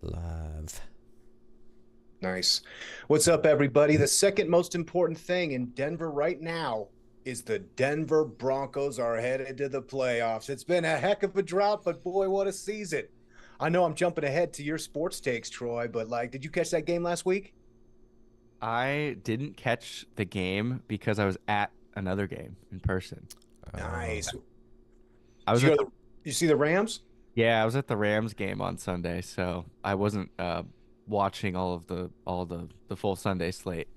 Live. Nice. What's up, everybody? The second most important thing in Denver right now is the Denver Broncos are headed to the playoffs. It's been a heck of a drought, but boy, what a season. I know I'm jumping ahead to your sports takes, Troy, but did you catch that game last week? I didn't catch the game because I was at another game in person. Oh, Nice. I Did was you at go to, you see the Rams? yeah, I was at the Rams game on Sunday, so I wasn't watching all the full Sunday slate.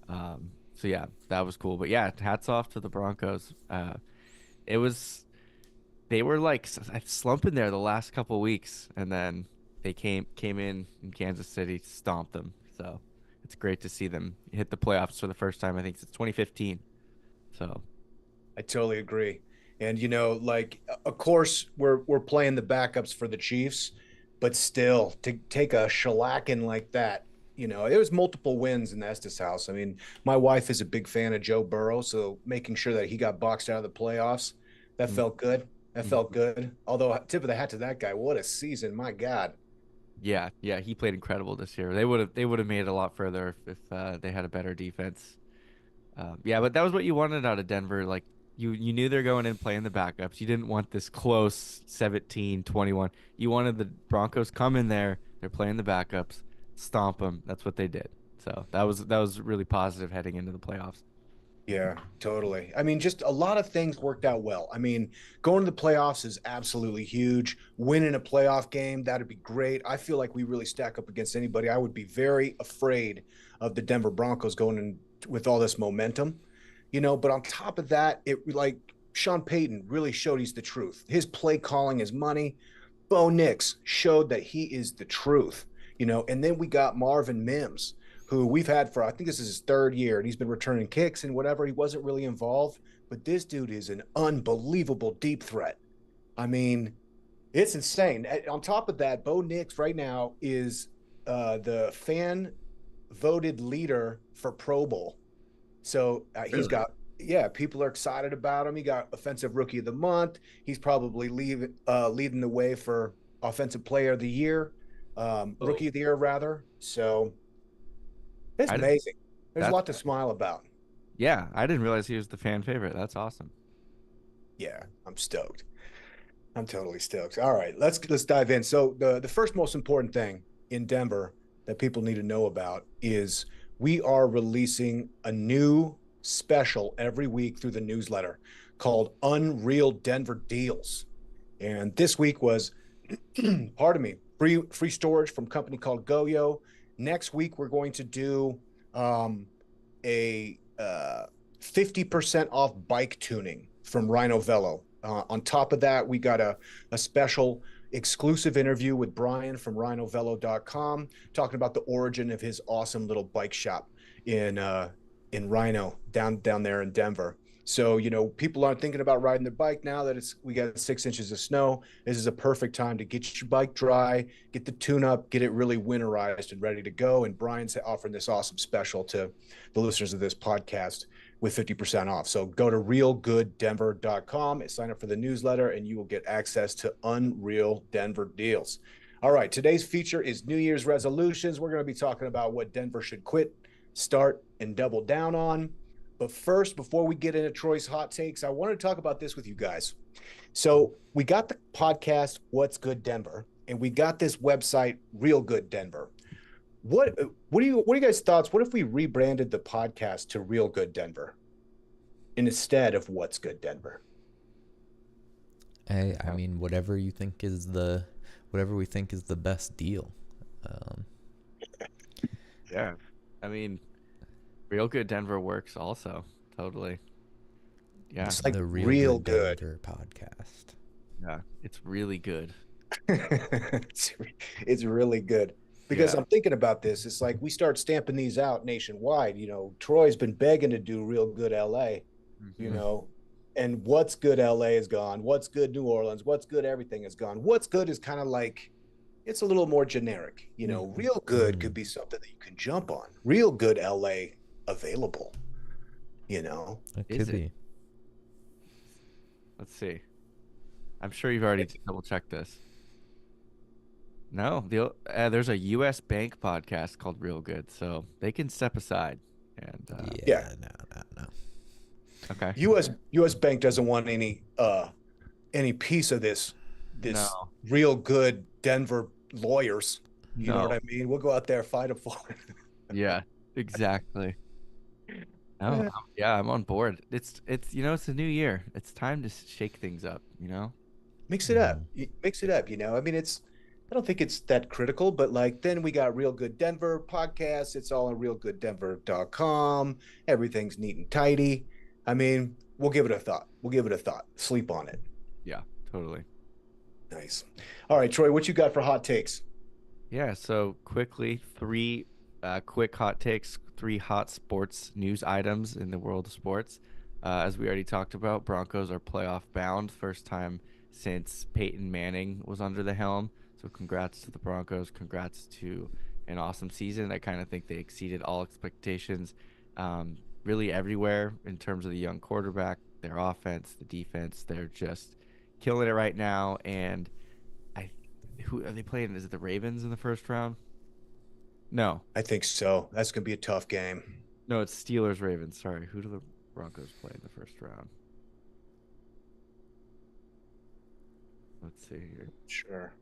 So yeah, that was cool. But yeah, hats off to the Broncos. It was they were like slumping there the last couple weeks, and then they came in Kansas City, stomped them. So it's great to see them hit the playoffs for the first time, I think, since 2015. So I totally agree. And of course, we're playing the backups for the Chiefs, but still, to take a shellacking like that, there was multiple wins in the Estes house. I mean, my wife is a big fan of Joe Burrow, so making sure that he got boxed out of the playoffs, that mm, felt good. That mm. felt good. Although, tip of the hat to that guy. What a season! My God. Yeah, he played incredible this year. They would have made it a lot further if they had a better defense. Yeah, but that was what you wanted out of Denver. Like you knew they're going in playing the backups. You didn't want this close 17-21. You wanted the Broncos come in there. They're playing the backups, stomp them. That's what they did. So that was really positive heading into the playoffs. Yeah, totally. I mean, just a lot of things worked out well. I mean, going to the playoffs is absolutely huge. Winning a playoff game, that'd be great. I feel like we really stack up against anybody. I would be very afraid of the Denver Broncos going in with all this momentum, but on top of that, it like Sean Payton really showed he's the truth. His play calling is money. Bo Nix showed that he is the truth, and then we got Marvin Mims, who we've had for, I think this is his third year, and he's been returning kicks and whatever. He wasn't really involved, but this dude is an unbelievable deep threat. I mean, it's insane. On top of that, Bo Nix right now is the fan voted leader for Pro Bowl. So he's Really? got, yeah, people are excited about him. He got Offensive Rookie of the Month. He's probably leading the way for Offensive Player of the Year, Oh, Rookie of the Year, rather. So it's I didn't. amazing. There's a That's lot to smile about. yeah. I didn't realize he was the fan favorite. That's awesome. Yeah, I'm stoked. I'm totally stoked. All right, let's dive in. So the first most important thing in Denver that people need to know about is we are releasing a new special every week through the newsletter called Unreal Denver Deals. And this week was, pardon me, free storage from a company called GoYo. Next week we're going to do a 50% off bike tuning from Rhino Velo. On top of that, we got a special exclusive interview with Brian from rhinovelo.com talking about the origin of his awesome little bike shop in Rhino down there in Denver. So, people aren't thinking about riding their bike now that we got 6 inches of snow. This is a perfect time to get your bike dry, get the tune up, get it really winterized and ready to go. And Brian's offering this awesome special to the listeners of this podcast with 50% off. So go to realgooddenver.com and sign up for the newsletter, and you will get access to Unreal Denver deals. All right, today's feature is New Year's resolutions. We're going to be talking about what Denver should quit, start, and double down on. But first, before we get into Troy's hot takes, I wanted to talk about this with you guys. So we got the podcast What's Good Denver, and we got this website Real Good Denver. What are you guys' thoughts? What if we rebranded the podcast to Real Good Denver instead of What's Good Denver? I mean, whatever we think is the best deal. Um, Yeah. I mean, real good Denver works also. Totally. Yeah. It's like the Real real Good good. Denver podcast. Yeah. It's really good. It's really good because Yeah. I'm thinking about this. It's like we start stamping these out nationwide. Troy's been begging to do Real Good LA, you Hmm. know, and What's Good LA is gone. What's Good New Orleans? What's Good everything is gone. What's Good is kind of like it's a little more generic. Hmm. Real Good could Mm, be something that you can jump on. Real Good LA available, you know. it Is could it? be. Let's see. I'm sure you've already double checked this. No, there's a U.S. bank podcast called Real Good, so they can step aside. And Yeah. Yeah, no. okay, U.S. Bank doesn't want any piece of this no, real good Denver lawyers. You know what no, I mean? We'll go out there fight them for it. yeah, exactly. No, Eh, yeah, I'm on board. It's it's a new year. It's time to shake things up. Mix it up. Mhm. Mix it up. I mean, I don't think it's that critical, but like then we got Real Good Denver podcast. It's all on realgooddenver.com. Everything's neat and tidy. I mean, we'll give it a thought. We'll give it a thought. Sleep on it. Yeah, totally. Nice. All right, Troy, what you got for hot takes? Yeah, so quickly, three quick hot takes, three hot sports news items in the world of sports. As we already talked about, Broncos are playoff bound, first time since Peyton Manning was under the helm. So congrats to the Broncos. Congrats to an awesome season. I kind of think they exceeded all expectations, really everywhere in terms of the young quarterback, their offense, the defense. They're just killing it right now. And I who are they playing? Is it the Ravens in the first round? No, I think so. That's going to be a tough game. no, it's Steelers Ravens. Sorry, who do the Broncos play in the first round? Let's see here. Sure.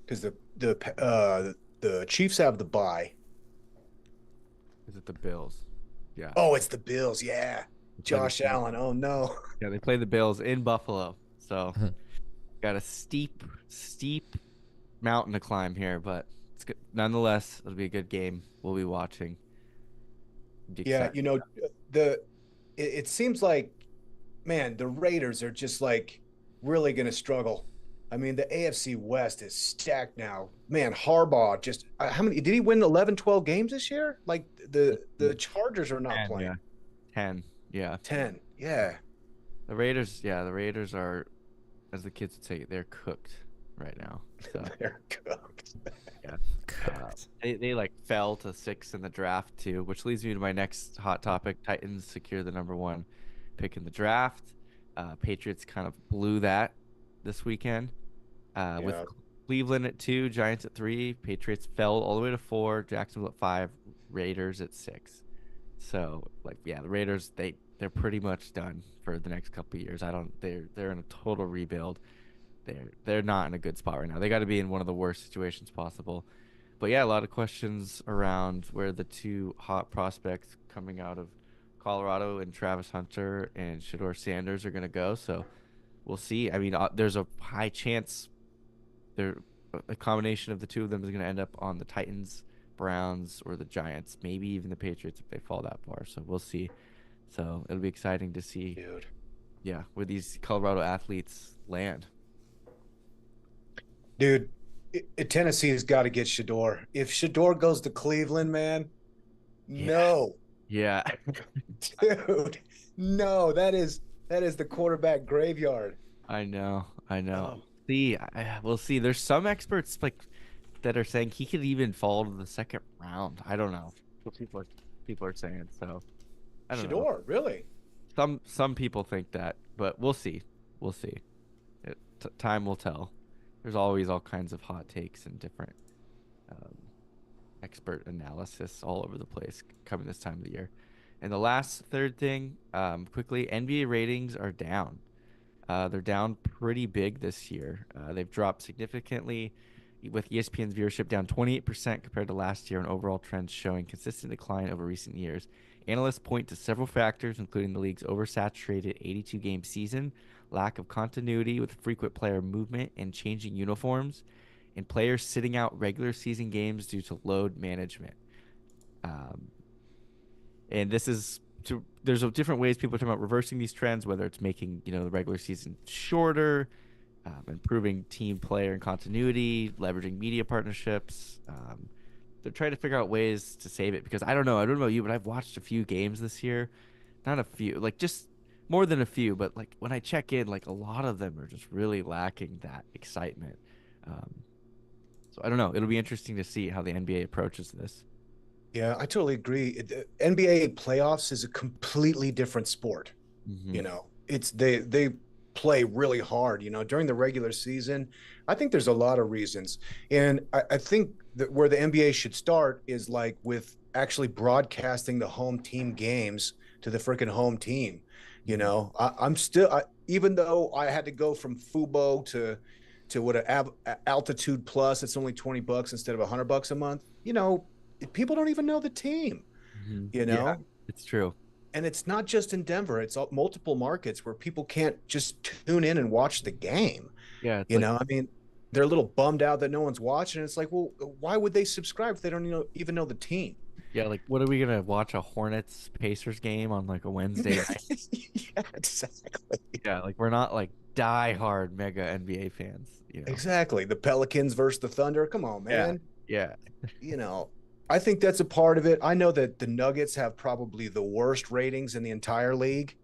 Because the Chiefs have the bye. Is it the Bills? Yeah, Oh, it's the Bills. Yeah. they play Josh Allen. Oh no. yeah, they play the Bills in Buffalo. So got a steep mountain to climb here, but it's good. Nonetheless, it'll be a good game. We'll be watching. Be Yeah, excited. the it seems like, man, the Raiders are just like really going to struggle. I mean, the AFC West is stacked now. Man, Harbaugh just how many did he win 11, 12 games this year? Like the Chargers are not 10, yeah, playing. 10, yeah. 10. Yeah. The Raiders are, as the kids would say, they're cooked right now. So They're cooked. yeah. Cooked. They like fell to 6 in the draft too, which leads me to my next hot topic. Titans secure the number 1 pick in the draft. Patriots kind of blew that this weekend. With Yeah. Cleveland at 2, Giants at 3, Patriots fell all the way to 4, Jacksonville at 5, Raiders at 6. So like yeah, the Raiders they're pretty much done for the next couple of years. I don't they're in a total rebuild. They're not in a good spot right now. They got to be in one of the worst situations possible. But yeah, a lot of questions around where the two hot prospects coming out of Colorado and Travis Hunter and Shador Sanders are going to go. So we'll see. I mean, there's a high chance there a combination of the two of them is going to end up on the Titans, Browns, or the Giants, maybe even the Patriots if they fall that far. So we'll see. So it'll be exciting to see, Dude. yeah, where these Colorado athletes land. Dude, Tennessee has got to get Shador. If Shador goes to Cleveland, man, Yeah. no. Yeah. Dude, no, that is the quarterback graveyard. I know. I know. Oh, See, we'll see. There's some experts like that are saying he could even fall to the second round. I don't know. What people are saying. So I don't know. Shador, really? Some people think that, but we'll see. We'll see. Time will tell. There's always all kinds of hot takes and different um, expert analysis all over the place coming this time of the year. And the last third thing, quickly, NBA ratings are down. They're down pretty big this year. They've dropped significantly, with ESPN's viewership down 28% compared to last year, and overall trends showing consistent decline over recent years. Analysts point to several factors, including the league's oversaturated 82-game season, lack of continuity with frequent player movement and changing uniforms, and players sitting out regular season games due to load management. Um, and this is there's different ways people are talking about reversing these trends, whether it's making the regular season shorter, improving team player and continuity, leveraging media partnerships. They're trying to figure out ways to save it because I don't know about you, but I've watched a few games this year, not a few, like just more than a few, but like when I check in, like a lot of them are just really lacking that excitement. Um, so I don't know. It'll be interesting to see how the NBA approaches this. Yeah, I totally agree. The NBA playoffs is a completely different sport. Mm-hmm. It's they play really hard, during the regular season. I think there's a lot of reasons. And I think that where the NBA should start is like with actually broadcasting the home team games to the freaking home team. I'm still, even though I had to go from Fubo to what altitude plus, it's only $20 instead of $100 a month. People don't even know the team, you Yeah, know? it's true. And it's not just in Denver, it's multiple markets where people can't just tune in and watch the game. Yeah, it's like I mean, they're a little bummed out that no one's watching. It's like, well, why would they subscribe if they don't even know the team? yeah, like what are we gonna watch a Hornets Pacers game on like a Wednesday night? Yeah, exactly. Yeah, like we're not like die hard mega NBA fans, Exactly. The Pelicans versus the Thunder. Come on, man. Yeah. you know, I think that's a part of it. I know that the Nuggets have probably the worst ratings in the entire league.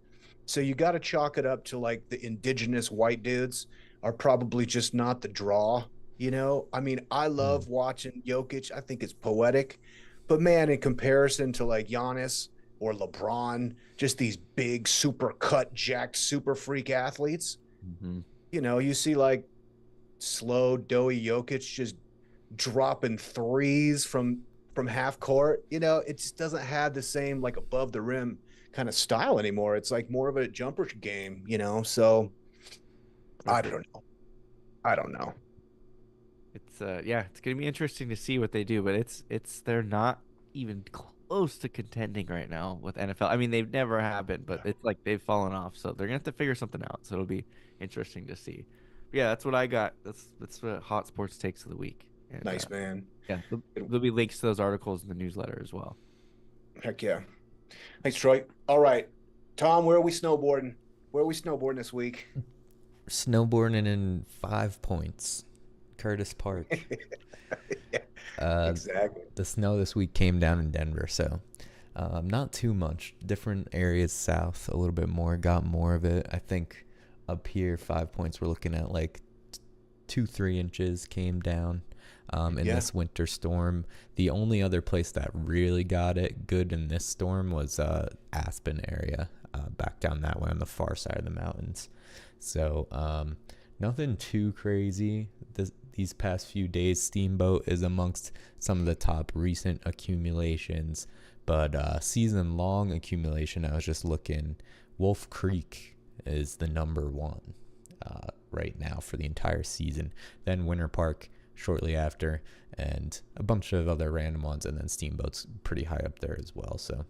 So you got to chalk it up to like the indigenous white dudes are probably just not the draw. I mean, I Mm. love watching Jokic. I think it's poetic. But man, in comparison to like Giannis or LeBron, just these big, super cut, jacked, super freak athletes, Hmm. you see like slow, doughy Jokic just dropping threes from half court. It just doesn't have the same like above the rim kind of style anymore. It's like more of a jumper game. So I don't know. I don't know. It's yeah, it's gonna be interesting to see what they do, but it's they're not even close to contending right now with NFL. I mean, they've never have been, but it's like they've fallen off, so they're gonna have to figure something out. So it'll be interesting to see. But yeah, that's what I got. That's what hot sports takes of the week. And Nice, man. yeah, there'll be links to those articles in the newsletter as well. Heck yeah. Thanks, Troy. All right, Tom, where are we snowboarding? Where are we snowboarding this week? Snowboarding in 5 Points, Curtis Park. Yeah, exactly. The snow this week came down in Denver, so not too much. Different areas south, a little bit more, got more of it. I think up here, 5 Points, we're looking at like 2-3 inches came down in Yeah. this winter storm. The only other place that really got it good in this storm was Aspen area, back down that way on the far side of the mountains. So nothing too crazy. These past few days, Steamboat is amongst some of the top recent accumulations, but season-long accumulation, I was just looking, Wolf Creek is the number one right now for the entire season. Then Winter Park shortly after, and a bunch of other random ones, and then Steamboat's pretty high up there as well. So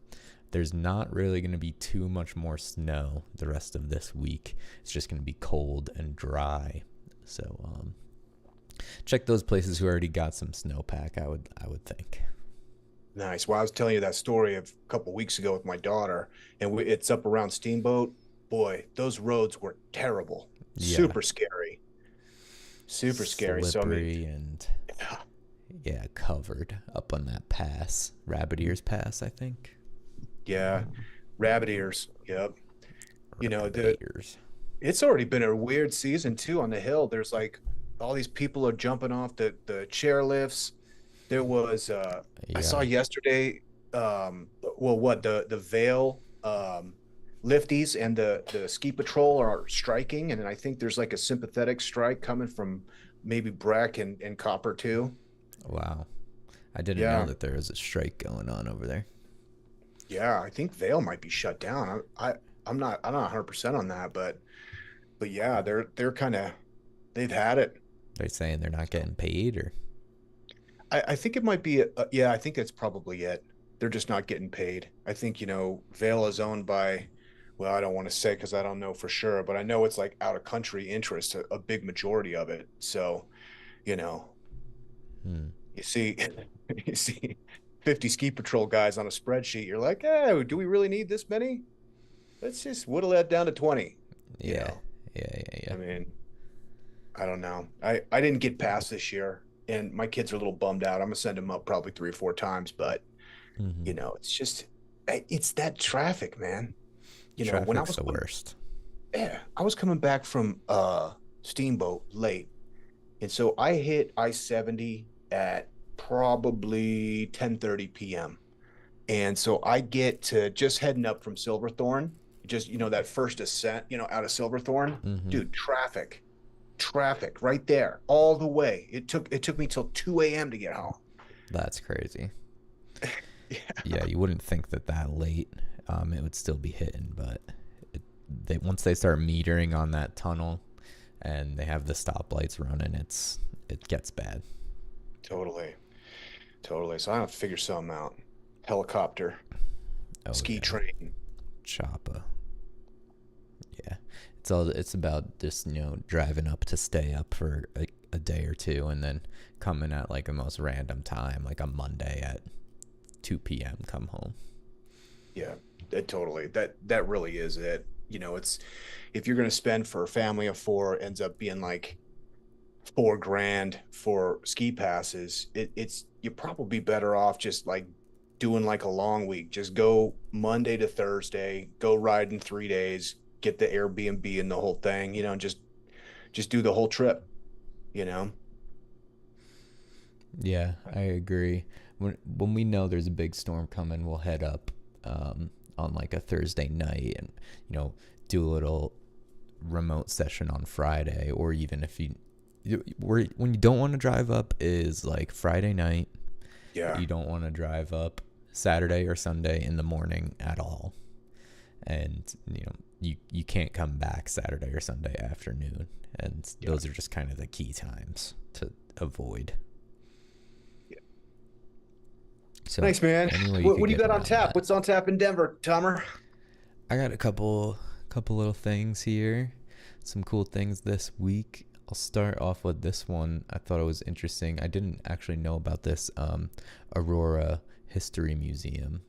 there's not really going to be too much more snow the rest of this week. It's just going to be cold and dry. So check those places who already got some snowpack, I would think. Nice. Well, I was telling you that story a couple weeks ago with my daughter, and it's up around Steamboat. Boy, those roads were terrible. Yeah. Super scary. Super scary. So I Slippery mean, and yeah, yeah, covered up on that pass, Rabbit Ears Pass, I think. yeah, rabbit ears. Yep. Rabbit Ears. It's already been a weird season too on the hill. There's like all these people are jumping off the chairlifts. There was I saw Yeah. yesterday the Vale lifties and the ski patrol are striking, and I think there's like a sympathetic strike coming from maybe Breck and Copper too. Wow. I didn't Yeah. know that there was a strike going on over there. Yeah, I think Vale might be shut down. I'm not 100% on that, but yeah, they're kind of they've had it. They're saying they're not getting paid, or I think it might be yeah, I think that's probably it. They're just not getting paid. I think, Vale is owned by, well, I don't want to say because I don't know for sure, but I know it's like out of country interest, a big majority of it. So, you know, hmm. you see you see 50 ski patrol guys on a spreadsheet. You're like, oh, do we really need this many? Let's just whittle that down to 20. you Yeah. know? Yeah. I mean, I don't know. I didn't get past this year, and my kids are a little bummed out. I'm gonna send them up probably 3 or 4 times, but Mhm. it's just it's that traffic, man. When I Traffic's was the worst. yeah, I was coming back from Steamboat late, and so I hit I-70 at probably 10:30 p.m. And so I get to just heading up from Silverthorne, just, that first ascent, out of Silverthorne, Mm-hmm. dude, traffic right there all the way. It took me till 2 a.m. to get home. That's crazy. Yeah, Yeah, you wouldn't think that late it would still be hitting, but they once they start metering on that tunnel and they have the stoplights running, it gets bad. totally. Totally. So I have to figure something out. Helicopter, Oh ski yeah, train. Choppa. Yeah, it's about just driving up to stay up for a day or two, and then coming at like the most random time, like a Monday at 2 p.m. come home. Yeah, that really is it. It's if you're going to spend for a family of four, it ends up being like 4 grand for ski passes. It's you're probably better off just like doing like a long week. Just go Monday to Thursday, go ride in 3 days, get the Airbnb and the whole thing, and just do the whole trip, you know? Yeah, I agree. When we know there's a big storm coming, we'll head up on like a Thursday night and do a little remote session on Friday, or even if when you don't want to drive up is like Friday night. Yeah. You don't want to drive up Saturday or Sunday in the morning at all, and you can't come back Saturday or Sunday afternoon, and Yeah. those are just kind of the key times to avoid. Yeah. So Thanks, man. any way you What could do you get got on around tap? that. What's on tap in Denver, Tomer? I got a couple little things here, some cool things this week. I'll start off with this one. I thought it was interesting. I didn't actually know about this. Aurora History Museum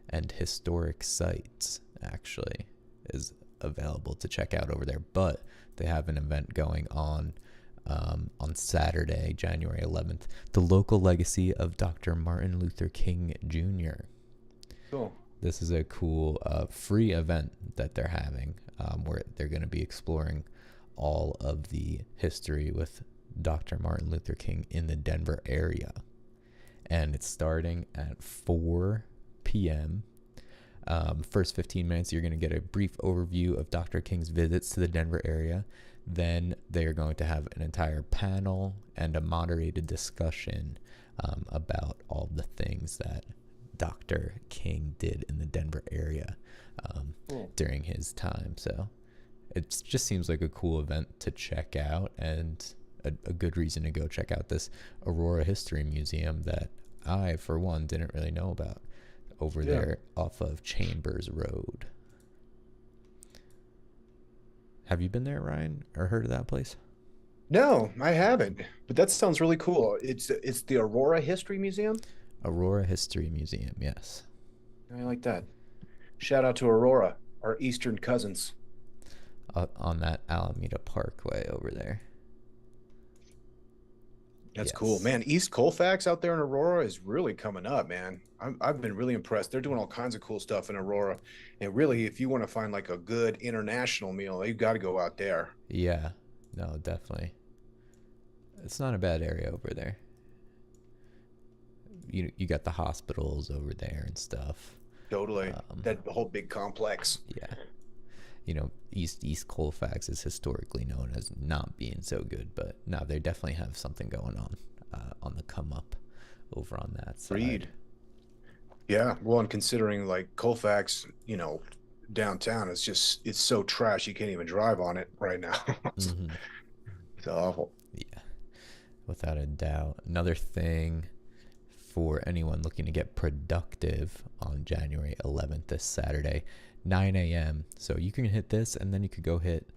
and Historic Sites actually is available to check out over there, but they have an event going on Saturday, January 11th, the local legacy of Dr. Martin Luther King Jr. Cool. This is a cool free event that they're having where they're going to be exploring all of the history with Dr. Martin Luther King in the Denver area. And it's starting at 4 p.m. First 15 minutes, you're going to get a brief overview of Dr. King's visits to the Denver area. Then they're going to have an entire panel and a moderated discussion about all the things that Dr. King did in the Denver area Cool. during his time. So it just seems like a cool event to check out, and a good reason to go check out this Aurora History Museum that I, for one, didn't really know about over there off of Chambers Road. Have you been there, Ryan, or heard of that place? No, I haven't. But that sounds really cool. It's the Aurora History Museum. Aurora History Museum, yes. I like that. Shout out to Aurora, our eastern cousins. On that Alameda Parkway over there. That's Yes. cool, man. East Colfax out there in Aurora is really coming up, man. I've been really impressed. They're doing all kinds of cool stuff in Aurora. And really, if you want to find like a good international meal, you got to go out there. Yeah, no, definitely. It's not a bad area over there. You got the hospitals over there and stuff. Totally. That whole big complex. Yeah. East Colfax is historically known as not being so good, but now they definitely have something going on the come up over on that side. Reed. Yeah. Well, and considering like Colfax, downtown is it's so trash you can't even drive on it right now. Mm-hmm. It's awful. Yeah, without a doubt. Another thing for anyone looking to get productive on January 11th, this Saturday, 9 a.m. So you can hit this and then you could go hit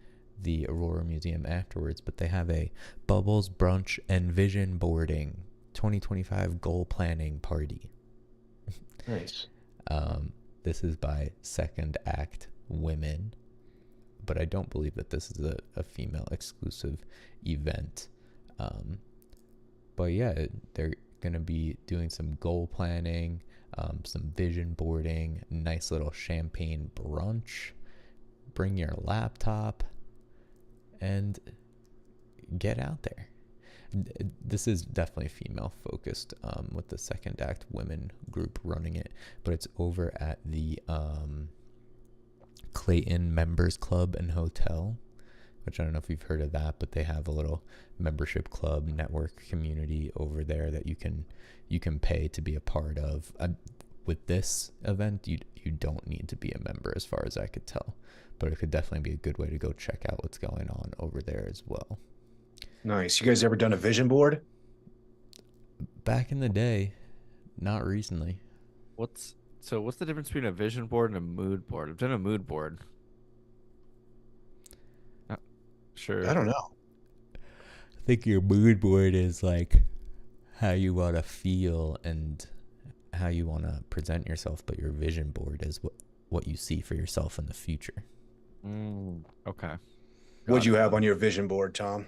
the Aurora Museum afterwards, but they have a Bubbles Brunch and Vision Boarding 2025 goal planning party. Nice. This is by Second Act Women, but I don't believe that this is a female exclusive event. But yeah, they're going to be doing some goal planning, some vision boarding, nice little champagne brunch. Bring your laptop and get out there. This is definitely female focused with the Second Act Women group running it, but it's over at the Clayton Members Club and Hotel, which I don't know if you've heard of that, but they have a little membership club network community over there that you can pay to be a part of. With this event, you don't need to be a member as far as I could tell, but it could definitely be a good way to go check out what's going on over there as well. Nice. You guys ever done a vision board? Back in the day, not recently. What's the difference between a vision board and a mood board? I've done a mood board. Not sure. I don't know. I think your mood board is like how you want to feel and how you want to present yourself, but your vision board is what you see for yourself in the future. Okay. What'd you have on your vision board, Tom?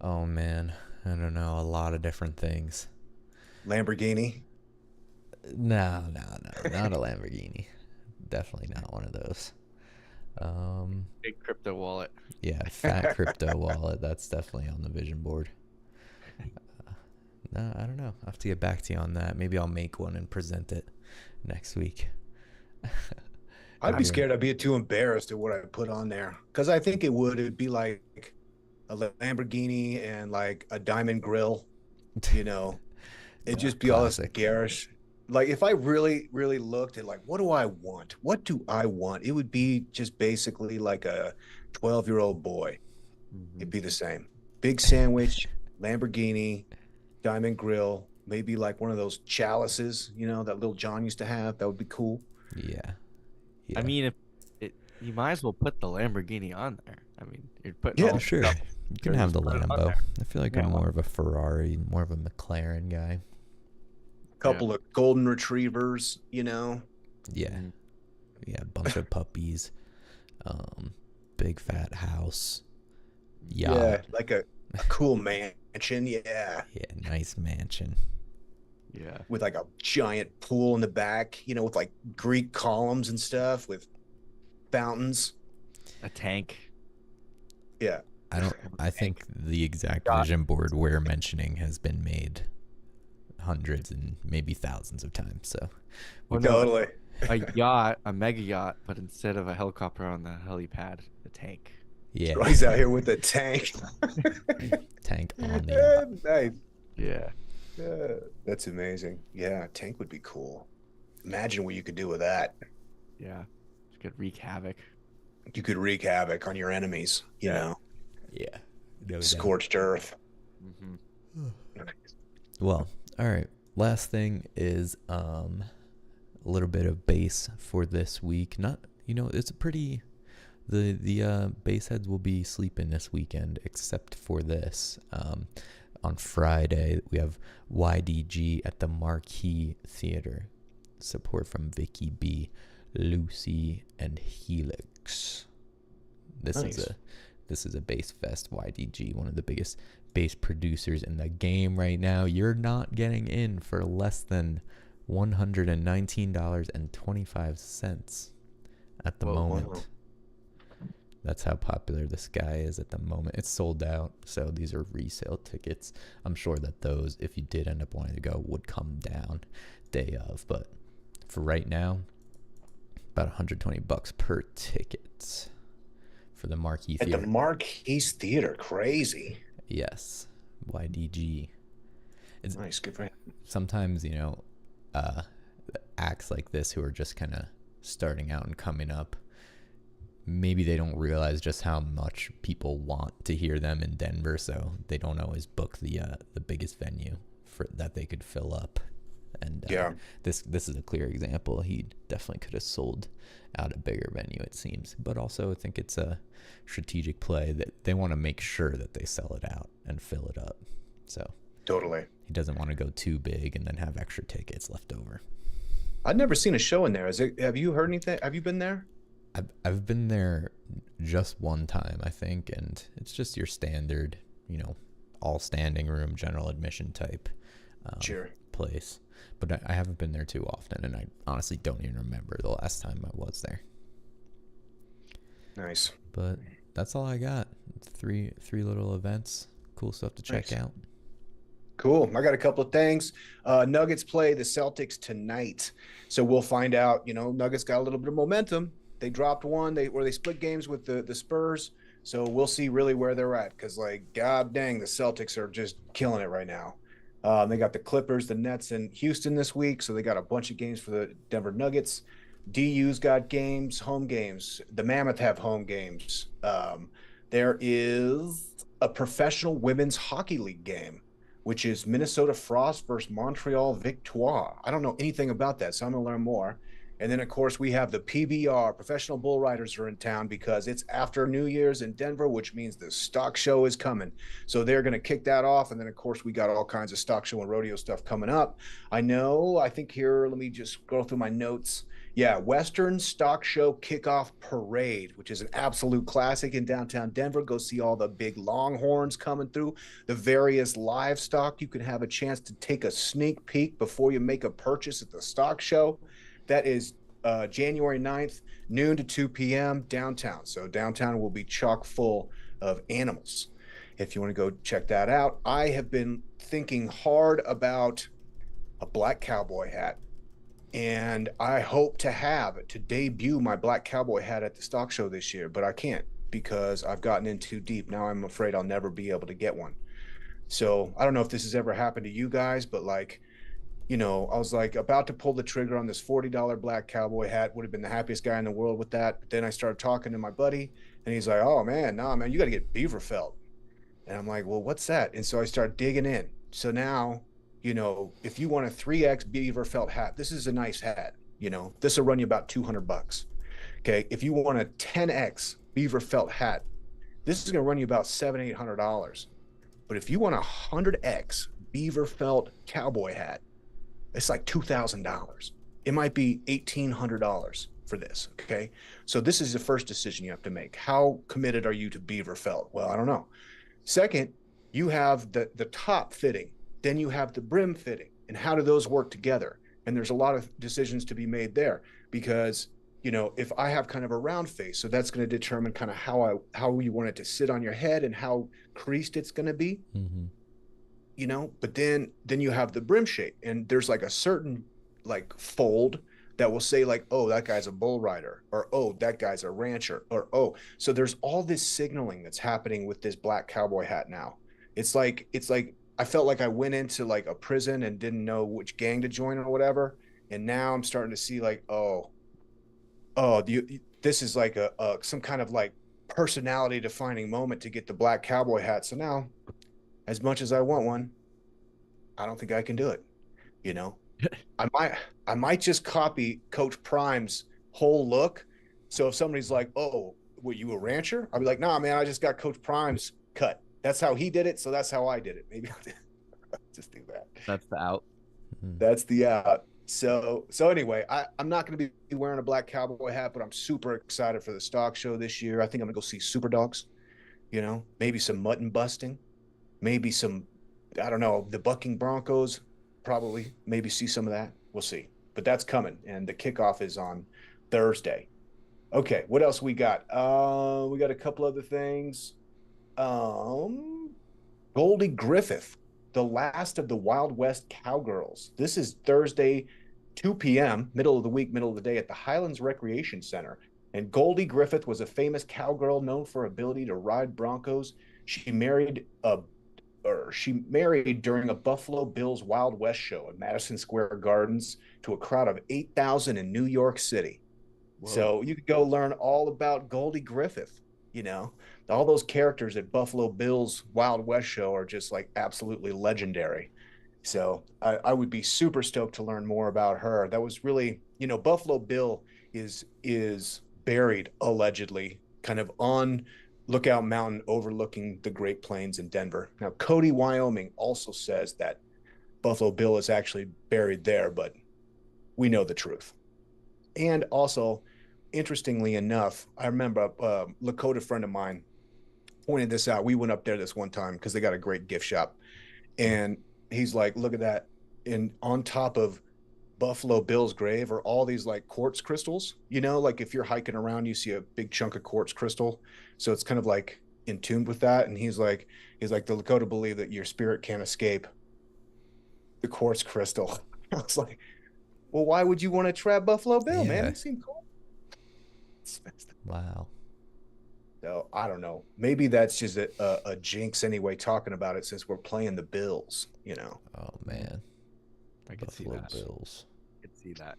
Oh man, I don't know, a lot of different things. Lamborghini? No, not a Lamborghini. Definitely not one of those. Big crypto wallet. Yeah, fat crypto wallet. That's definitely on the vision board. No, I don't know. I'll have to get back to you on that. Maybe I'll make one and present it next week. I'd be scared I'd be too embarrassed at what I put on there. Because I think it'd be like a Lamborghini and like a diamond grill, you know. It'd just be all this garish. Like if I really, really looked at like, what do I want? What do I want? It would be just basically like a 12-year-old boy. It'd be the same. Big sandwich, Lamborghini, diamond grill, maybe like one of those chalices, you know, that Lil Jon used to have. That would be cool. Yeah. I mean, you might as well put the Lamborghini on there. I mean, you're putting Yeah, all Sure. stuff. You can have the Put it on Lambo. there. I feel like I'm more of a Ferrari, more of a McLaren guy. Couple of golden retrievers, you know. Yeah. Yeah, a bunch of puppies. Big fat house. Yacht. Yeah, like a cool mansion. Yeah. Yeah, nice mansion. Yeah. With like a giant pool in the back, you know, with like Greek columns and stuff with fountains. A tank. Yeah. I think the exact vision board we're mentioning has been made hundreds and maybe thousands of times. So Totally. A yacht, a mega yacht, but instead of a helicopter on the helipad, a tank. yeah, Troy's out here with a tank. tank on the yacht. Nice. Yeah. That's amazing. Yeah, a tank would be cool. Imagine what you could do with that. Yeah. You could wreak havoc. You could wreak havoc on your enemies, you know, Yeah. No doubt. scorched earth. Well, all right. Last thing is a little bit of bass for this week. Not, it's a pretty the bass heads will be sleeping this weekend except for this. On Friday we have YDG at the Marquee Theater. Support from Vicky B, Lucy, and Helix. This is a bass fest. YDG, one of the biggest bass producers in the game right now. You're not getting in for less than $119.25 at the moment. Wow. That's how popular this guy is at the moment. It's sold out, so these are resale tickets. I'm sure that those, if you did end up wanting to go, would come down day of. But for right now, about $120 per ticket for the Marquee Theater. At the Marquise Theater, crazy. Yes, YDG. It's Nice, good for him. sometimes, acts like this who are just kind of starting out and coming up, maybe they don't realize just how much people want to hear them in Denver, so they don't always book the biggest venue for that they could fill up. And this is a clear example. He definitely could have sold out a bigger venue, it seems. But also I think it's a strategic play that they want to make sure that they sell it out and fill it up. So Totally. he doesn't want to go too big and then have extra tickets left over. I've never seen a show in there. Have you heard anything? Have you been there? I've been there just one time, I think, and it's just your standard, all standing room, general admission type Sure. place. But I haven't been there too often, and I honestly don't even remember the last time I was there. Nice. But that's all I got. Three little events. Cool stuff to check Nice. out. Cool. I got a couple of things. Nuggets play the Celtics tonight. So we'll find out, Nuggets got a little bit of momentum. They dropped one. They split games with the Spurs. So we'll see really where they're at because, like, god dang, the Celtics are just killing it right now. They got the Clippers, the Nets, and Houston this week, so they got a bunch of games for the Denver Nuggets. DU's got games, home games. The Mammoth have home games. There is a professional women's hockey league game, which is Minnesota Frost versus Montreal Victoire. I don't know anything about that, so I'm going to learn more. And then, of course, we have the PBR. Professional Bull Riders are in town because it's after New Year's in Denver, which means the stock show is coming. So they're going to kick that off. And then, of course, we got all kinds of stock show and rodeo stuff coming up. I think here, let me just go through my notes. Yeah, Western Stock Show Kickoff Parade, which is an absolute classic in downtown Denver. Go see all the big longhorns coming through, the various livestock. You can have a chance to take a sneak peek before you make a purchase at the stock show. That is January 9th, noon to 2 p.m. downtown. So downtown will be chock full of animals. If you want to go check that out, I have been thinking hard about a black cowboy hat. And I hope to debut my black cowboy hat at the stock show this year, but I can't because I've gotten in too deep. Now I'm afraid I'll never be able to get one. So I don't know if this has ever happened to you guys, but like, I was like about to pull the trigger on this $40 black cowboy hat. Would have been the happiest guy in the world with that. But then I started talking to my buddy and he's like, oh man, nah, man, you got to get beaver felt. And I'm like, well, what's that? And so I started digging in. So now, if you want a 3X beaver felt hat, this is a nice hat. This will run you about $200. Okay. If you want a 10X beaver felt hat, this is going to run you about $700-800. But if you want a 100X beaver felt cowboy hat, it's like $2,000. It might be $1,800 for this. Okay. So this is the first decision you have to make. How committed are you to beaver felt? Well, I don't know. Second, you have the top fitting, then you have the brim fitting, and how do those work together? And there's a lot of decisions to be made there because, if I have kind of a round face, so that's going to determine kind of how you want it to sit on your head and how creased it's going to be. Mm-hmm. But then you have the brim shape, and there's like a certain like fold that will say like, oh, that guy's a bull rider, or oh, that guy's a rancher, or oh, so there's all this signaling that's happening with this black cowboy hat now. It's like I felt like I went into like a prison and didn't know which gang to join or whatever, and now I'm starting to see like, this is like a some kind of like personality defining moment to get the black cowboy hat. So now, as much as I want one, I don't think I can do it. I might just copy Coach Prime's whole look. So if somebody's like, "Oh, were you a rancher?" I'll be like, "Nah, man, I just got Coach Prime's cut. That's how he did it, so that's how I did it." Maybe I'll just do that. That's the out. That's the out. So anyway, I'm not going to be wearing a black cowboy hat, but I'm super excited for the stock show this year. I think I'm going to go see Super Dogs. Maybe some mutton busting, maybe some, I don't know, the bucking Broncos. Probably maybe see some of that. We'll see. But that's coming, and the kickoff is on Thursday. Okay, what else we got? We got a couple other things. Goldie Griffith, the last of the Wild West Cowgirls. This is Thursday, 2 p.m., middle of the week, middle of the day at the Highlands Recreation Center. And Goldie Griffith was a famous cowgirl known for her ability to ride broncos. She married during a Buffalo Bills Wild West show at Madison Square Gardens to a crowd of 8,000 in New York City. Whoa. So you could go learn all about Goldie Griffith. All those characters at Buffalo Bills Wild West show are just like absolutely legendary. So I would be super stoked to learn more about her. That was really, Buffalo Bill is buried allegedly kind of on Lookout Mountain overlooking the Great Plains in Denver. Now, Cody, Wyoming also says that Buffalo Bill is actually buried there, but we know the truth. And also, interestingly enough, I remember a Lakota friend of mine pointed this out. We went up there this one time because they got a great gift shop. And he's like, look at that. And on top of Buffalo Bill's grave are all these like quartz crystals, like if you're hiking around, you see a big chunk of quartz crystal. So it's kind of like in tune with that. And he's like, the Lakota believe that your spirit can't escape the quartz crystal. I was like, well, why would you want to trap Buffalo Bill, man? He seemed cool. Wow. So I don't know. Maybe that's just a jinx anyway, talking about it since we're playing the Bills, Oh man. I could see Buffalo that. Bills. I could see that.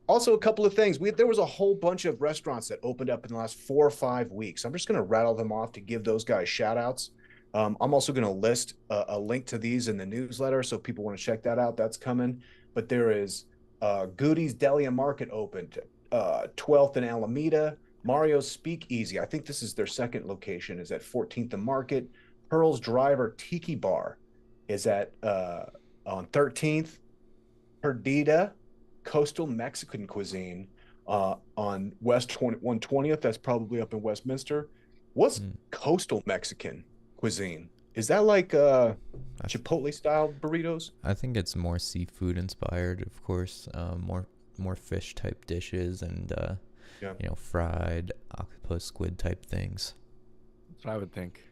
Also, a couple of things. There was a whole bunch of restaurants that opened up in the last 4 or 5 weeks. I'm just going to rattle them off to give those guys shout outs. I'm also going to list a link to these in the newsletter. So people want to check that out. That's coming. But there is Goody's Deli and Market opened, 12th and Alameda. Mario's Speakeasy. I think this is their second location, is at 14th and Market. Pearl's Driver Tiki Bar is at on 13th. Perdita Coastal Mexican Cuisine on West 120th. That's probably up in Westminster. What's Coastal Mexican Cuisine? Is that like Chipotle style burritos? I think it's more seafood inspired, of course. More fish type dishes and fried octopus, squid type things. That's what I would think.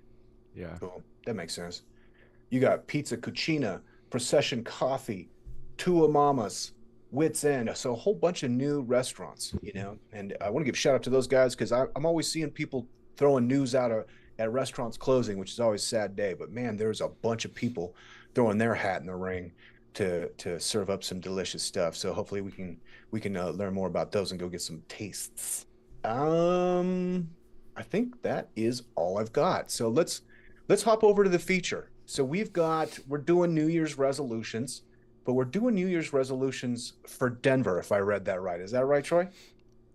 Yeah. Cool. That makes sense. You got Pizza Cucina, Procession Coffee, Tua Mamas, Wits End. So a whole bunch of new restaurants, and I want to give a shout out to those guys because I'm always seeing people throwing news out at restaurants closing, which is always a sad day. But man, there's a bunch of people throwing their hat in the ring to serve up some delicious stuff. So hopefully we can learn more about those and go get some tastes. I think that is all I've got. So let's hop over to the feature. So we're doing New Year's resolutions. But we're doing New Year's resolutions for Denver, if I read that right. Is that right, Troy?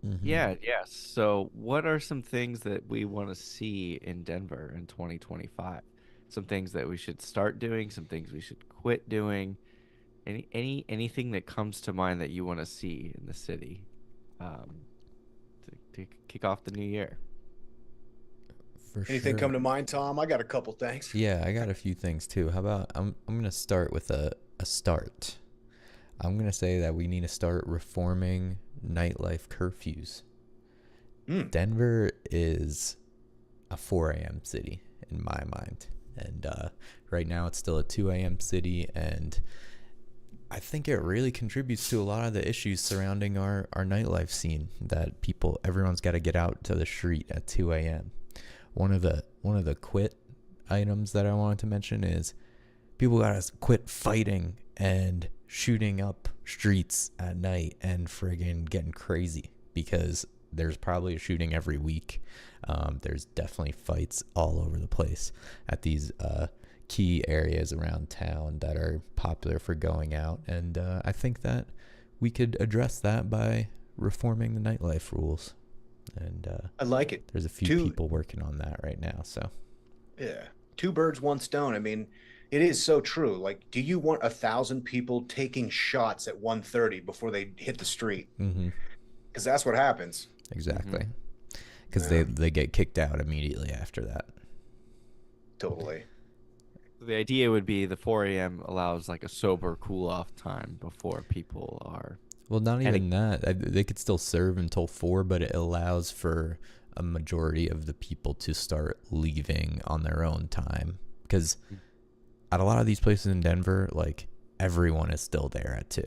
Mm-hmm. Yeah, yes. So what are some things that we want to see in Denver in 2025? Some things that we should start doing, some things we should quit doing. Anything that comes to mind that you want to see in the city to kick off the new year? Anything come to mind, Tom? I got a couple things. Yeah, I got a few things too. How about I'm gonna start with a start. I'm gonna say that we need to start reforming nightlife curfews. Denver is a 4 a.m. city in my mind, and right now it's still a 2 a.m. city, and I think it really contributes to a lot of the issues surrounding our nightlife scene. That everyone's got to get out to the street at 2 a.m. One of the quit items that I wanted to mention is people gotta quit fighting and shooting up streets at night and friggin' getting crazy, because there's probably a shooting every week. There's definitely fights all over the place at these key areas around town that are popular for going out, and I think that we could address that by reforming the nightlife rules. And I like it. There's a few people working on that right now. So yeah, 2 birds, 1 stone. I mean, it is so true. Like, do you want 1,000 people taking shots at 1:30 before they hit the street? Because that's what happens. Exactly. Because they get kicked out immediately after that. Totally. The idea would be the 4 a.m. allows like a sober cool off time before people are. Well, not even that. They could still serve until 4, but it allows for a majority of the people to start leaving on their own time. Because at a lot of these places in Denver, like, everyone is still there at 2.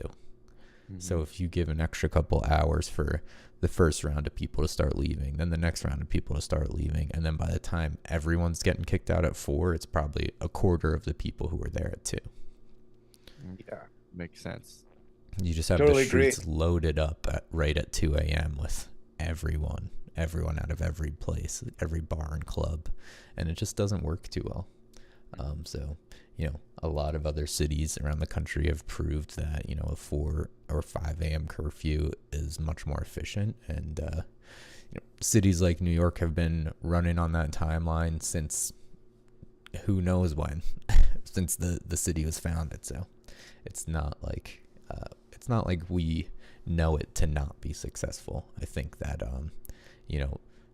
So if you give an extra couple hours for the first round of people to start leaving, then the next round of people to start leaving, and then by the time everyone's getting kicked out at 4, it's probably a quarter of the people who were there at 2. Yeah, makes sense. You just have the streets loaded up right at 2 a.m. with everyone out of every place, every bar and club, and it just doesn't work too well. So, a lot of other cities around the country have proved that, a 4 or 5 a.m. curfew is much more efficient, and cities like New York have been running on that timeline since who knows when, since the city was founded. So it's not like we know it to not be successful. I think that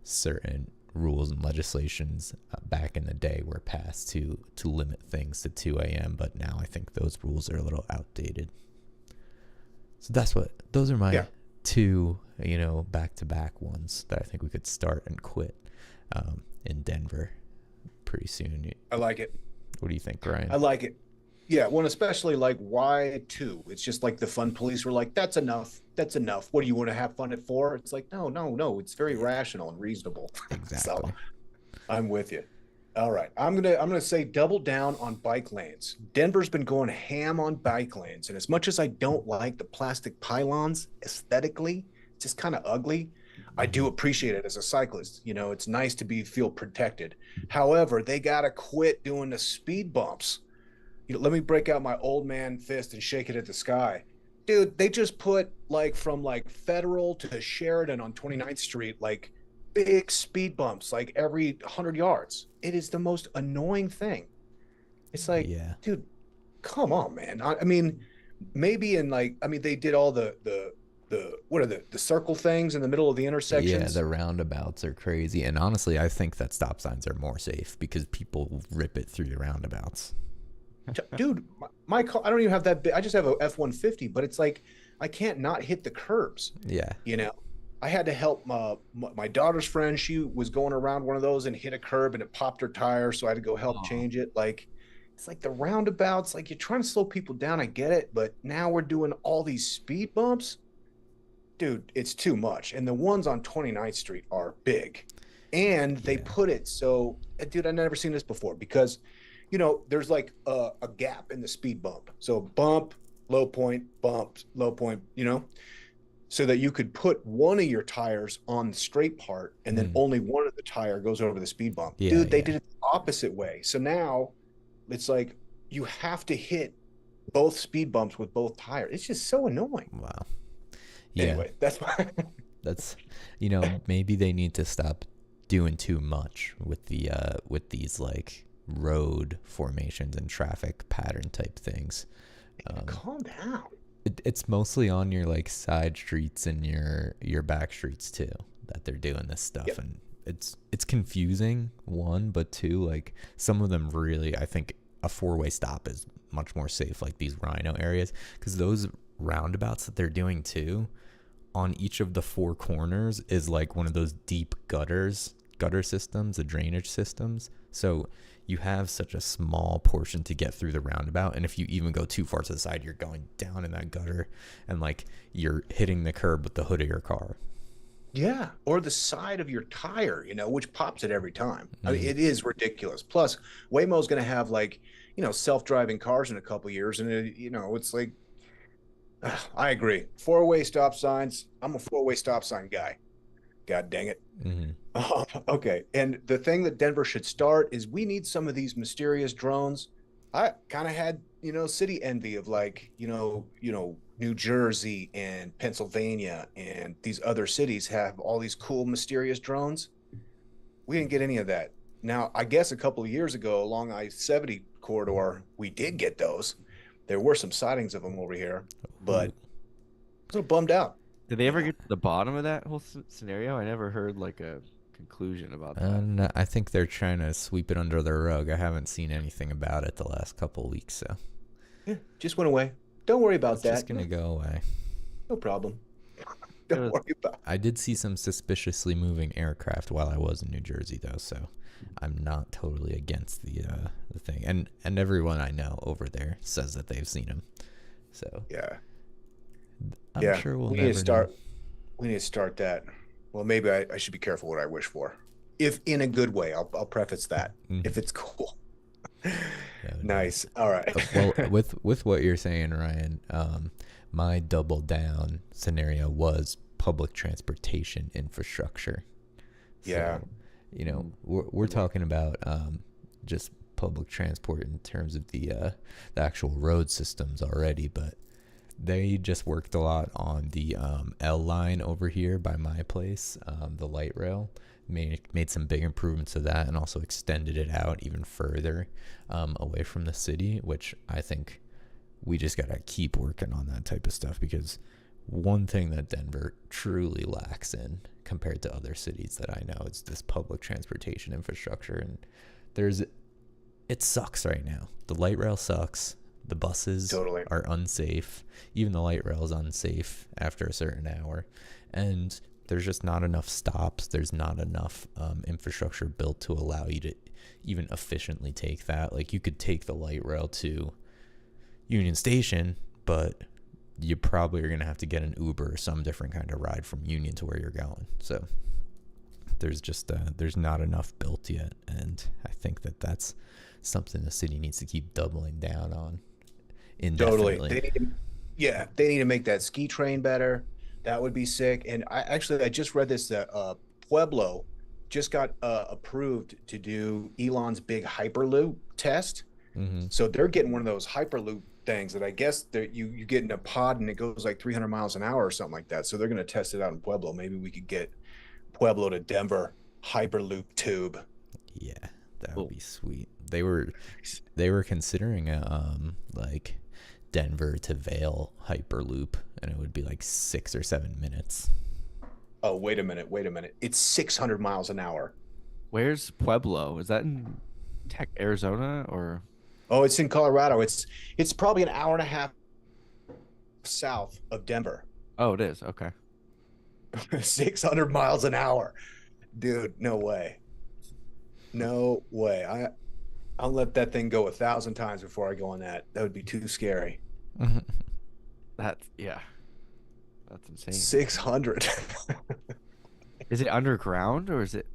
certain rules and legislations back in the day were passed to limit things to 2 a.m., but now I think those rules are a little outdated. So those are my 2 back-to-back ones that I think we could start and quit in Denver pretty soon. I like it. What do you think, Ryan? I like it. Yeah, well, especially like why two? It's just like the fun police were like, that's enough. That's enough. What do you want to have fun at four? It's like, no, no, no. It's very Yeah, rational and reasonable. So exactly. I'm with you. All right. I'm gonna say double down on bike lanes. Denver's been going ham on bike lanes. And as much as I don't like the plastic pylons aesthetically, it's just kind of ugly. I do Hmm. appreciate it as a cyclist. It's nice to be feel protected. However, they gotta quit doing the speed bumps. Let me break out my old man fist and shake it at the sky. Dude, they just put like from like Federal to Sheridan on 29th Street, like big speed bumps, like every 100 yards. It is the most annoying thing. It's like, Yeah. dude, come on, man. I mean, maybe in like, I mean, they did all what are the circle things in the middle of the Yeah, intersections. the roundabouts are crazy. And honestly, I think that stop signs are more safe because people rip it through the roundabouts. Dude, my car, I don't even have that big. I just have a F-150, but it's like I can't not hit the curbs. Yeah. You know, I had to help my daughter's friend. She was going around one of those and hit a curb and it popped her tire. So I had to go help Oh, change it. Like, it's like the roundabouts, like you're trying to slow people down. I get it. But now we're doing all these speed bumps. Dude, it's too much. And the ones on 29th Street are big. And they Yeah. put it so, dude, I've never seen this before because, there's like a gap in the speed bump. So bump, low point, so that you could put one of your tires on the straight part and then Mm. only one of the tire goes over the speed bump. Yeah. Dude, they Yeah. did it the opposite way. So now it's like you have to hit both speed bumps with both tires. It's just so annoying. Wow. Yeah. Anyway, that's my That's, maybe they need to stop doing too much with with these like road formations and traffic pattern type things. Um, calm down. it's mostly on your like side streets and your back streets too that they're doing this stuff, Yep. and it's confusing, one, but two, like some of them really, I think a four-way stop is much more safe, like these rhino areas, because those roundabouts that they're doing too, on each of the four corners is like one of those deep gutter systems, the drainage systems. So you have such a small portion to get through the roundabout, and if you even go too far to the side, you're going down in that gutter, and like you're hitting the curb with the hood of your car. Yeah, or the side of your tire, which pops it every time. I mean, Mm. it is ridiculous. Plus, Waymo's going to have like, self-driving cars in a couple years, and it's like, I agree. Four-way stop signs. I'm a four-way stop sign guy. God dang it. Mm-hmm. Okay, and the thing that Denver should start is we need some of these mysterious drones. I kind of had, city envy of like, New Jersey and Pennsylvania and these other cities have all these cool mysterious drones. We didn't get any of that. Now, I guess a couple of years ago along I-70 corridor, we did get those. There were some sightings of them over here, but Ooh. a little bummed out. did they You ever know, get to the bottom of that whole scenario? I never heard like a conclusion about that. And I think they're trying to sweep it under the rug. I haven't seen anything about it the last couple of weeks, so yeah, just went away. Don't worry about it's just that. gonna go away. No problem. It Don't was worry about. I did see some suspiciously moving aircraft while I was in New Jersey, though, so I'm not totally against the thing. And everyone I know over there says that they've seen them, so Yeah, I'm yeah. sure we'll We need never to know. start. We need to start that. Well, maybe I should be careful what I wish for. If in a good way, I'll preface that. Mhm. If it's cool. No, no. Nice. All right. Well, with what you're saying, Ryan, my double down scenario was public transportation infrastructure. Yeah. So, we're talking about just public transport in terms of the actual road systems already, but they just worked a lot on the L line over here by my place, the light rail. Made some big improvements to that, and also extended it out even further away from the city, which I think we just gotta keep working on that type of stuff, because one thing that Denver truly lacks in compared to other cities that I know is this public transportation infrastructure, and it sucks right now. The light rail sucks. The buses Totally. are unsafe. Even the light rail is unsafe after a certain hour, and there's just not enough stops. There's not enough infrastructure built to allow you to even efficiently take that. Like you could take the light rail to Union Station, but you probably are going to have to get an Uber or some different kind of ride from Union to where you're going. So there's just there's not enough built yet, and I think that that's something the city needs to keep doubling down on Totally. indefinitely. They need to make that ski train better. That would be sick. And I just read this that Pueblo just got approved to do Elon's big Hyperloop test. Mm-hmm. So they're getting one of those Hyperloop things that I guess that you get in a pod and it goes like 300 miles an hour or something like that. So they're going to test it out in Pueblo. Maybe we could get Pueblo to Denver Hyperloop tube. Yeah, that would Cool. be sweet. They were considering a like Denver to Vail Hyperloop, and it would be like 6 or 7 minutes. Oh, wait a minute. It's 600 miles an hour. Where's Pueblo? Is that in Arizona or? Oh, it's in Colorado. It's probably an hour and a half south of Denver. Oh, it is. Okay. 600 miles an hour. Dude, no way. No way. I'll let that thing go 1,000 times before I go on that. That would be too scary. That's insane. 600. Is it underground or is it?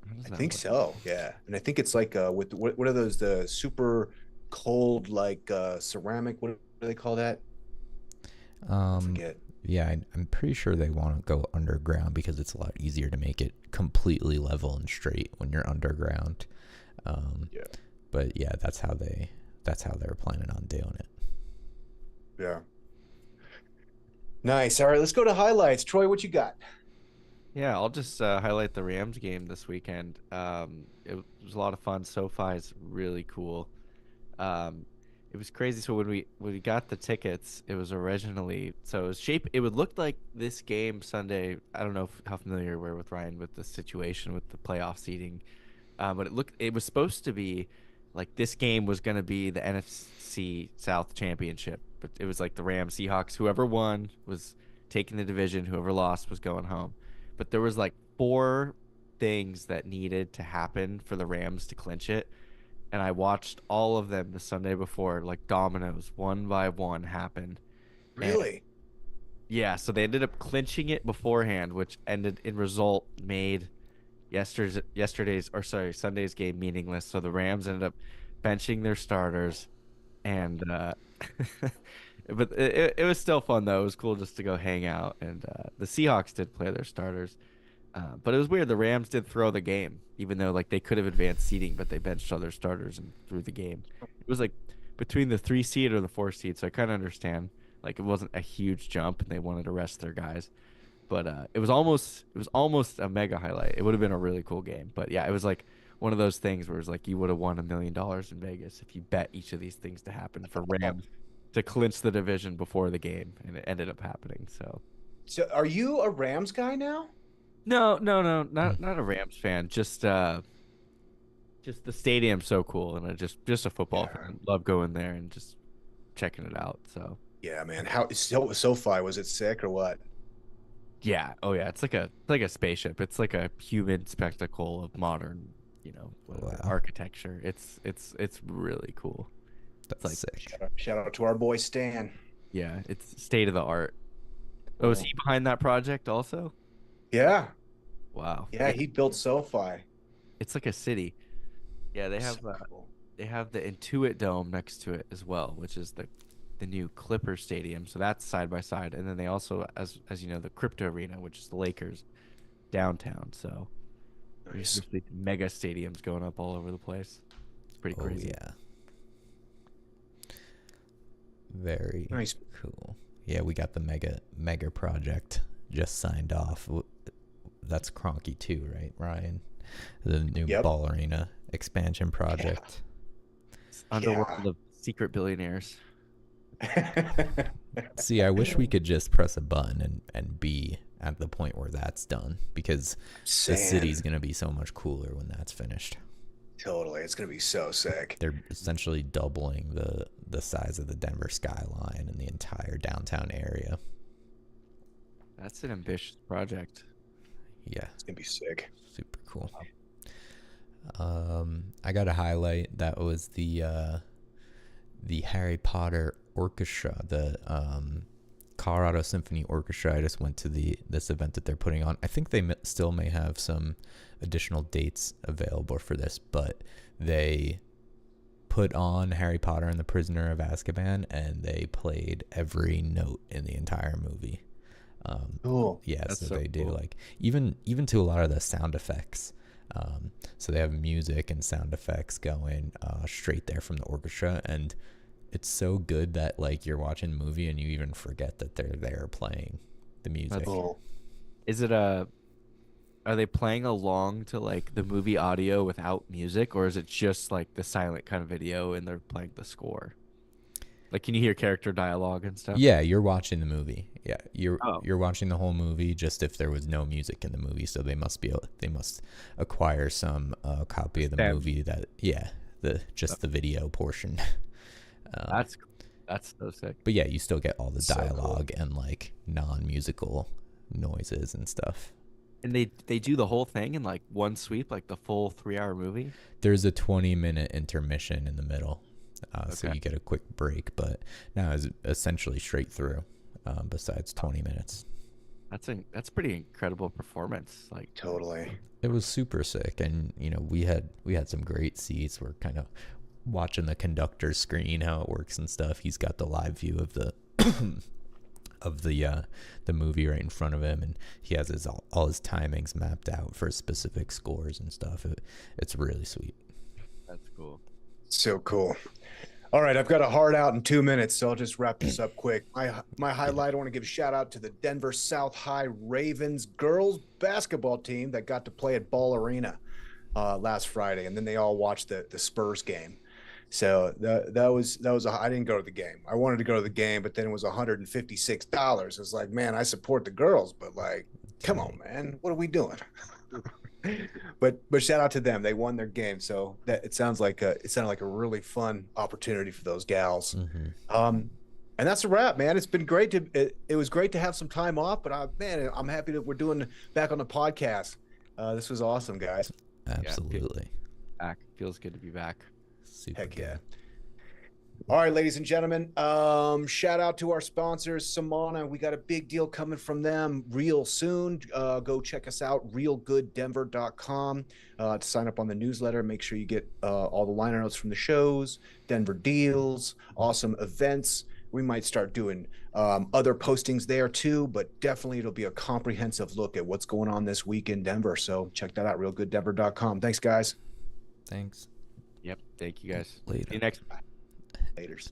How does I that think work? so. Yeah. And I think it's like with what are those, the super cold like ceramic, what do they call that? I forget. Yeah, I'm pretty sure they want to go underground because it's a lot easier to make it completely level and straight when you're underground. Yeah. But yeah, that's how they were planning on doing it. Yeah. Nice. All right, let's go to highlights. Troy, what you got? Yeah, I'll just highlight the Rams game this weekend. It was a lot of fun. SoFi is really cool. It was crazy. So when we got the tickets, it was originally so it was it would look like this game Sunday. I don't know how familiar you were with Ryan with the situation with the playoff seating, but it was supposed to be like this game was going to be the NFC South Championship, but it was like the Rams, Seahawks, whoever won was taking the division, whoever lost was going home. But there was like four things that needed to happen for the Rams to clinch it, and I watched all of them the Sunday before, like dominoes, one by one happened. And Really? yeah, so they ended up clinching it beforehand, which ended in result made Sunday's game meaningless. So the Rams ended up benching their starters, and but it was still fun though. It was cool just to go hang out, and the Seahawks did play their starters. But it was weird. The Rams did throw the game, even though like they could have advanced seeding, but they benched other starters and threw the game. It was like between the 3 seed or the 4 seed, so I kind of understand. Like it wasn't a huge jump, and they wanted to rest their guys. But it was almost a mega highlight. It would have been a really cool game. But yeah, it was like one of those things where it's like you would have won $1 million in Vegas if you bet each of these things to happen for Rams to clinch the division before the game, and it ended up happening. So. So are you a Rams guy now? No, no, no, not a Rams fan. Just the stadium's so cool, and I just a football Yeah. fan. Love going there and just checking it out. So Yeah, man. How so SoFi, was it sick or what? yeah, oh yeah, it's like a spaceship. It's like a human spectacle of modern, whatever, Wow. architecture. It's really cool. That's like- sick. Shout out to our boy Stan. Yeah, it's state of the art. Oh, is he behind that project also? Yeah. Wow. Yeah, he built SoFi. It's like a city. Yeah, they have So cool. they have the Intuit Dome next to it as well, which is the new Clipper Stadium. So that's side by side, and then they also, as you know, the Crypto Arena, which is the Lakers downtown. So there's Nice. just like mega stadiums going up all over the place. It's pretty Oh crazy. yeah. Very Nice. cool. Yeah, we got the mega project just signed off. That's Cronky too, right, Ryan? The new Yep. ball arena expansion project. It's underworld of secret billionaires. See, I wish we could just press a button and be at the point where that's done, because the city's going to be so much cooler when that's finished. Totally. It's going to be so sick. They're essentially doubling the size of the Denver skyline and the entire downtown area. That's an ambitious project. Yeah, It's going to be sick. super cool. I got a highlight that was the Harry Potter orchestra, the Colorado Symphony Orchestra. I just went to this event that they're putting on. I think they still may have some additional dates available for this, but they put on Harry Potter and the Prisoner of Azkaban, and they played every note in the entire movie. Cool. Yeah, That's so so they do cool. like even to a lot of the sound effects. So they have music and sound effects going straight there from the orchestra, and it's so good that like you're watching a movie and you even forget that they're there playing the music. Cool. Is it a? Are they playing along to like the movie audio without music, or is it just like the silent kind of video and they're playing the score? Like, can you hear character dialogue and stuff? Yeah, you're watching the movie. Yeah, Oh, you're watching the whole movie. Just if there was no music in the movie, so they must acquire some copy of the Stem. movie that the video portion. That's cool. That's so sick. But yeah, you still get all the So cool. dialogue and like non-musical noises and stuff. And they do the whole thing in like one sweep, like the full 3-hour movie. There's a 20-minute intermission in the middle, so Okay. you get a quick break. But now it's essentially straight through. Besides 20 minutes, That's pretty incredible performance. Like, Totally. it was super sick, and we had some great seats. We're kind of watching the conductor's screen, how it works and stuff. He's got the live view of the of the movie right in front of him, and he has all his timings mapped out for specific scores and stuff. It's really sweet. that's cool. So cool. All right, I've got a hard out in 2 minutes, so I'll just wrap this up quick. My highlight, I want to give a shout out to the Denver South High Ravens girls basketball team that got to play at Ball Arena last Friday, and then they all watched the Spurs game. So that was I didn't go to the game. I wanted to go to the game, but then it was $156. It's like, man, I support the girls, but like, come on, man, what are we doing? but shout out to them. They won their game, so that it sounded like a really fun opportunity for those gals. Mm-hmm. And that's a wrap, man. It's been great it was great to have some time off, but I'm happy that we're doing back on the podcast. This was awesome, guys. Absolutely. Back. Feels good to be back. Super Heck good. yeah. All right, ladies and gentlemen, shout out to our sponsors, Samana. We got a big deal coming from them real soon. Go check us out, realgooddenver.com, to sign up on the newsletter. Make sure you get all the liner notes from the shows, Denver deals, awesome events. We might start doing other postings there too, but definitely it'll be a comprehensive look at what's going on this week in Denver. So check that out, realgooddenver.com. Thanks, guys. Thanks. Yep. Thank you guys. Later. See you next. Laters.